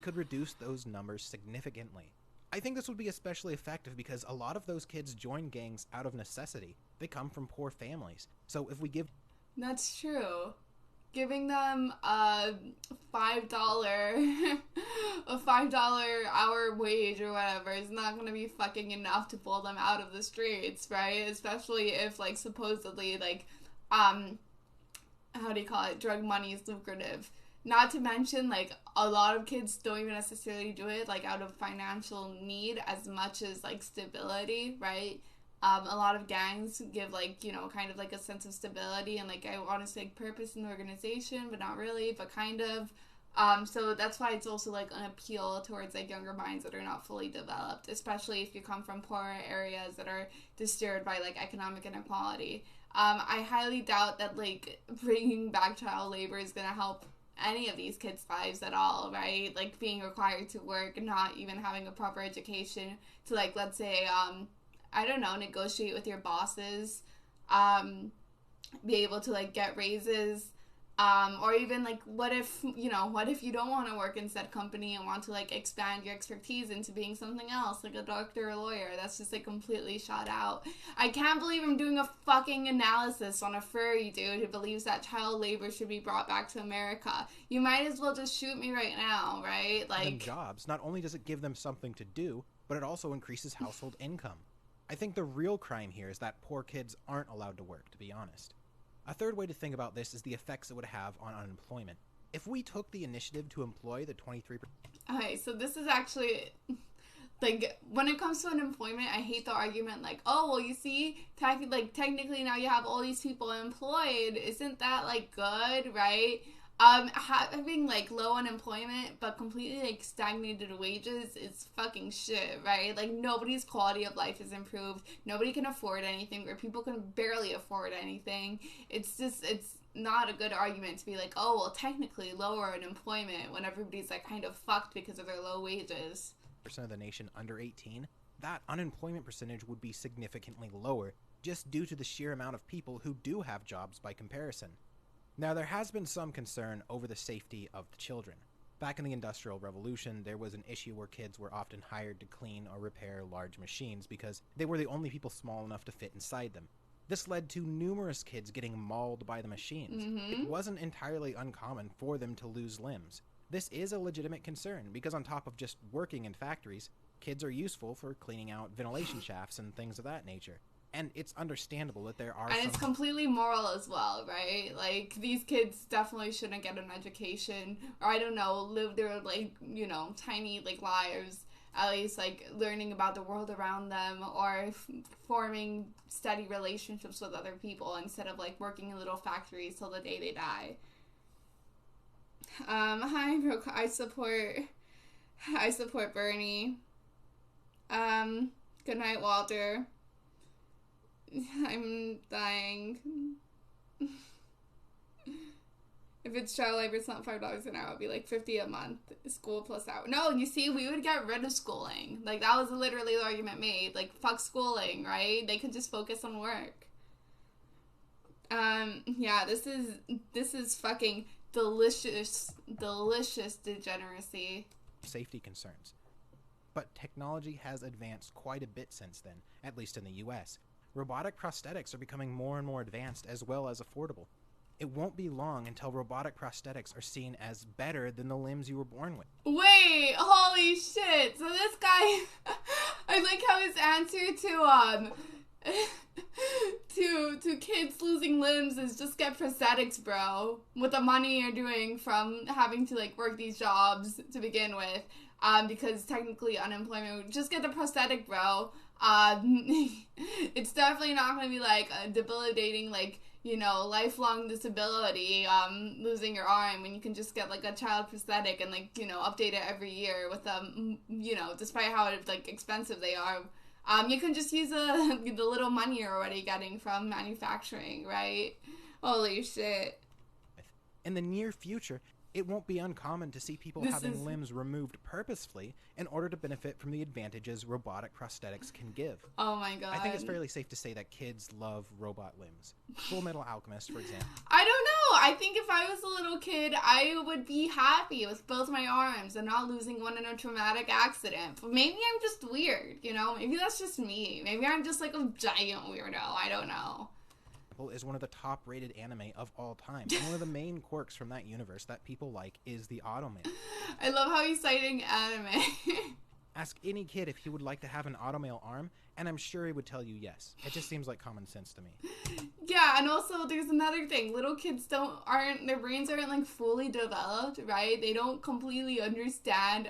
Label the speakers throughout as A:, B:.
A: could reduce those numbers significantly. I think this would be especially effective because a lot of those kids join gangs out of necessity. They come from poor families. So if we give...
B: That's true. Giving them a $5 a $5 hour wage or whatever is not going to be fucking enough to pull them out of the streets, right? Especially if, like, supposedly, like, how do you call it? Drug money is lucrative. Not to mention, like, a lot of kids don't even necessarily do it, like, out of financial need as much as, like, stability, right? A lot of gangs give, like, you know, kind of, like, a sense of stability and, like, I want to say purpose in the organization, but not really, but kind of. So that's why it's also, like, an appeal towards, like, younger minds that are not fully developed, especially if you come from poorer areas that are disturbed by, like, economic inequality. I highly doubt that, like, bringing back child labor is going to help any of these kids' lives at all, right? Like, being required to work, not even having a proper education to, like, let's say, I don't know, negotiate with your bosses, be able to, like, get raises, or even, like, what if you don't want to work in said company and want to, like, expand your expertise into being something else, like a doctor or lawyer that's just, like, completely shot out. I can't believe I'm doing a fucking analysis on a furry dude who believes that child labor should be brought back to America. You might as well just shoot me right now, right? Like,
A: jobs, not only does it give them something to do, but it also increases household income. I think the real crime here is that poor kids aren't allowed to work, to be honest. A third way to think about this is the effects it would have on unemployment. If we took the initiative to employ the 23%...
B: Okay, so this is actually... Like, when it comes to unemployment, I hate the argument, like, oh, well, you see, technically now you have all these people employed. Isn't that, like, good, right? Having, like, low unemployment but completely, like, stagnated wages is fucking shit, right? Like, nobody's quality of life is improved. Nobody can afford anything, or people can barely afford anything. It's not a good argument to be like, oh, well, technically lower unemployment when everybody's, like, kind of fucked because of their low wages.
A: Of the nation under 18, that unemployment percentage would be significantly lower just due to the sheer amount of people who do have jobs by comparison. Now, there has been some concern over the safety of the children. Back in the Industrial Revolution, there was an issue where kids were often hired to clean or repair large machines because they were the only people small enough to fit inside them. This led to numerous kids getting mauled by the machines. It wasn't entirely uncommon for them to lose limbs. This is a legitimate concern because on top of just working in factories, kids are useful for cleaning out ventilation shafts and things of that nature. And it's understandable that there are
B: And it's completely moral as well, right? Like, these kids definitely shouldn't get an education, or I don't know, live their, like, you know, tiny, like, lives, at least, like, learning about the world around them, or forming steady relationships with other people instead of, like, working in little factories till the day they die. Hi, Brooke. I support Bernie. Good night, Walter. I'm dying. If it's child labor, it's not $5 an hour. It'll be like $50 a month. School plus hour. No, you see, we would get rid of schooling. Like, that was literally the argument made. Like, fuck schooling, right? They could just focus on work. Yeah, this is fucking delicious degeneracy.
A: Safety concerns. But technology has advanced quite a bit since then, at least in the US. Robotic prosthetics are becoming more and more advanced as well as affordable. It won't be long until robotic prosthetics are seen as better than the limbs you were born with.
B: Wait, holy shit. So this guy, I like how his answer to kids losing limbs is just get prosthetics, bro. With the money you're doing from having to, like, work these jobs to begin with. Because technically unemployment would just get the prosthetic, bro. It's definitely not going to be, like, a debilitating, like, you know, lifelong disability, losing your arm, when you can just get, like, a child prosthetic and, like, you know, update it every year with, you know, despite how, like, expensive they are. You can just use the little money you're already getting from manufacturing, right? Holy shit.
A: In the near future, it won't be uncommon to see people having limbs removed purposefully in order to benefit from the advantages robotic prosthetics can give.
B: Oh my god.
A: I think it's fairly safe to say that kids love robot limbs. Full Metal Alchemist, for example.
B: I don't know. I think if I was a little kid, I would be happy with both my arms and not losing one in a traumatic accident. But maybe I'm just weird, you know? Maybe that's just me. Maybe I'm just like a giant weirdo. I don't know.
A: Is one of the top rated anime of all time. And one of the main quirks from that universe that people like is the automail.
B: I love how he's citing anime.
A: Ask any kid if he would like to have an automail arm, and I'm sure he would tell you yes. It just seems like common sense to me.
B: Yeah, and also there's another thing. Little kids their brains aren't like fully developed, right? They don't completely understand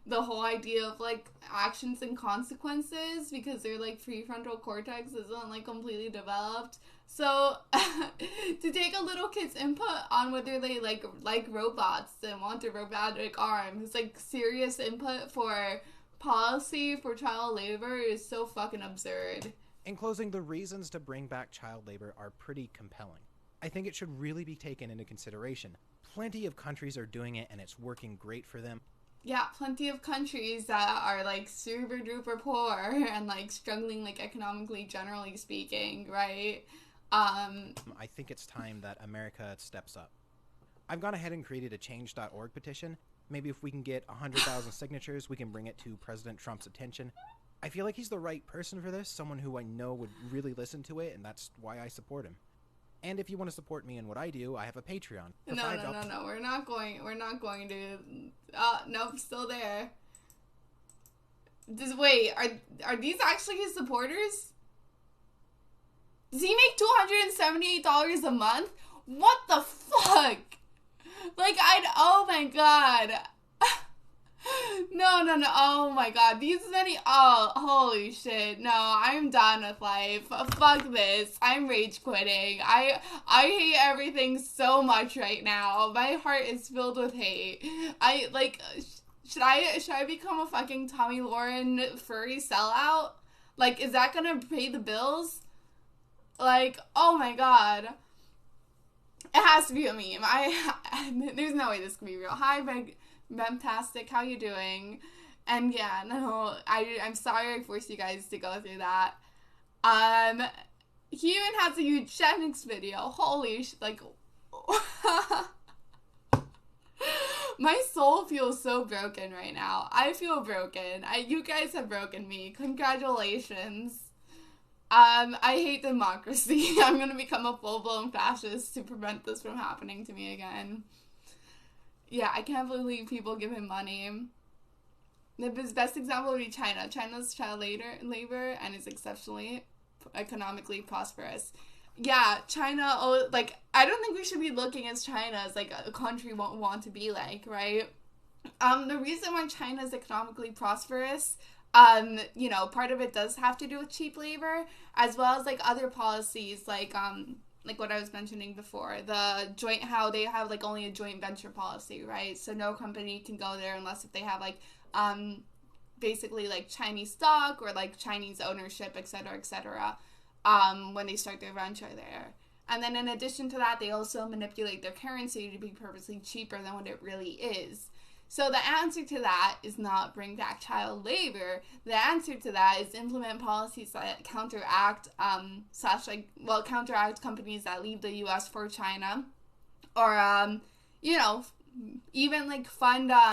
B: the whole idea of like actions and consequences because their like prefrontal cortex isn't like completely developed. So to take a little kid's input on whether they like robots and want a robotic arm is like serious input for policy for child labor is so fucking absurd.
A: In closing, the reasons to bring back child labor are pretty compelling. I think it should really be taken into consideration. Plenty of countries are doing it and it's working great for them.
B: Yeah, plenty of countries that are like super duper poor and like struggling like economically generally speaking, right?
A: I think it's time that America steps up. I've gone ahead and created a change.org petition. Maybe if we can get 100,000 signatures, we can bring it to President Trump's attention. I feel like he's the right person for this, someone who I know would really listen to it, and that's why I support him. And if you want to support me in what I do, I have a Patreon.
B: No. We're not going to. Nope, still there. Wait, are these actually his supporters? Does he make $278 a month? What the fuck? Like, oh my god. No. Oh my god. These many. Oh, holy shit. No, I'm done with life. Fuck this. I'm rage quitting. I hate everything so much right now. My heart is filled with hate. Should I become a fucking Tommy Lauren furry sellout? Like, is that gonna pay the bills? Like, oh my god. It has to be a meme. There's no way this can be real. Hi, Fantastic, how you doing? And yeah, no, I'm sorry I forced you guys to go through that. He even has a eugenics video. Holy like my soul feels so broken right now. I feel broken. You guys have broken me. Congratulations. I hate democracy. I'm gonna become a full-blown fascist to prevent this from happening to me again. Yeah, I can't believe people give him money. His best example would be China. China's child labor and is exceptionally economically prosperous. Yeah, China, I don't think we should be looking at China as, like, a country won't want to be like, right? The reason why China is economically prosperous, part of it does have to do with cheap labor, as well as, like, other policies, like what I was mentioning before, how they have, like, only a joint venture policy, right? So no company can go there unless if they have, like, basically, like, Chinese stock or, like, Chinese ownership, et cetera, when they start their venture there. And then in addition to that, they also manipulate their currency to be purposely cheaper than what it really is. So the answer to that is not bring back child labor. The answer to that is implement policies that counteract companies that leave the U.S. for China, or even like fund